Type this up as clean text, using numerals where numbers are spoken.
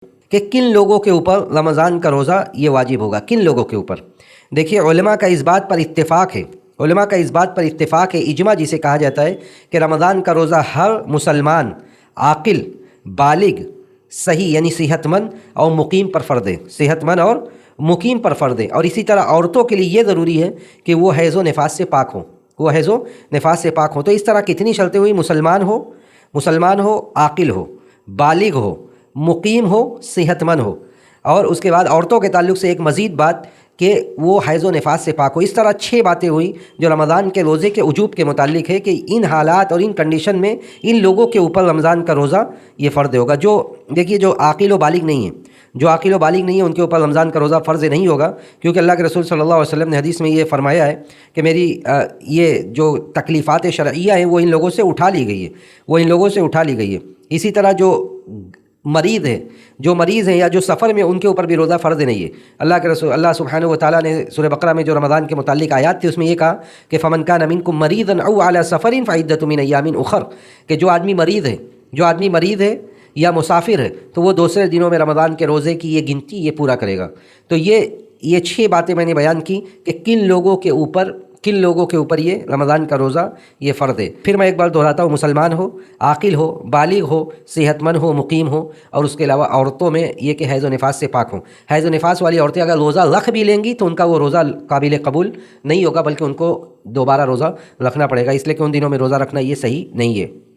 کہ کن لوگوں کے اوپر رمضان کا روزہ یہ واجب ہوگا، کن لوگوں کے اوپر؟ دیکھیے علماء کا اس بات پر اتفاق ہے، علماء کا اس بات پر اتفاق ہے، اجماع جسے کہا جاتا ہے کہ رمضان کا روزہ ہر مسلمان عاقل، بالغ، صحیح یعنی صحت مند اور مقیم پر فرض ہے، صحت مند اور مقیم پر فرض ہے۔ اور اسی طرح عورتوں کے لیے یہ ضروری ہے کہ وہ حیض و نفاس سے پاک ہوں، وہ حیض و نفاس سے پاک ہوں۔ تو اس طرح کتنی شرطیں ہوئی؟ مسلمان ہو، عاقل ہو، بالغ ہو، مقیم ہو، صحت مند ہو، اور اس کے بعد عورتوں کے تعلق سے ایک مزید بات کہ وہ حیض و نفاس سے پاک ہو۔ اس طرح 6 باتیں ہوئیں جو رمضان کے روزے کے وجوب کے متعلق ہے کہ ان حالات اور ان کنڈیشن میں ان لوگوں کے اوپر رمضان کا روزہ یہ فرض ہوگا۔ جو دیکھیے جو عاقل و بالغ نہیں ہیں، جو عاقل و بالغ نہیں ہیں ان کے اوپر رمضان کا روزہ فرض نہیں ہوگا، کیونکہ اللہ کے رسول صلی اللہ علیہ وسلم نے حدیث میں یہ فرمایا ہے کہ میری یہ جو تکلیفات شرعیہ ہیں وہ ان لوگوں سے اٹھا لی گئی ہے، اسی طرح جو مریض ہیں یا جو سفر میں، ان کے اوپر بھی روزہ فرض نہیں ہے۔ اللہ سبحانہ و تعالیٰ نے سورہ بقرہ میں جو رمضان کے متعلق آیات تھی اس میں یہ کہا کہ فمن کان منکم مریضا او علی سفر فعدۃ من ایام اخر، کہ جو آدمی مریض ہے یا مسافر ہے تو وہ دوسرے دنوں میں رمضان کے روزے کی یہ گنتی یہ پورا کرے گا۔ تو یہ 6 باتیں میں نے بیان کی کہ کن لوگوں کے اوپر یہ رمضان کا روزہ یہ فرض ہے۔ پھر میں ایک بار دہراتا ہوں، مسلمان ہو، عاقل ہو، بالغ ہو، صحت مند ہو، مقیم ہو، اور اس کے علاوہ عورتوں میں یہ کہ حیض و نفاس سے پاک ہوں۔ حیض و نفاس والی عورتیں اگر روزہ رکھ بھی لیں گی تو ان کا وہ روزہ قابل قبول نہیں ہوگا، بلکہ ان کو دوبارہ روزہ رکھنا پڑے گا، اس لیے کہ ان دنوں میں روزہ رکھنا یہ صحیح نہیں ہے۔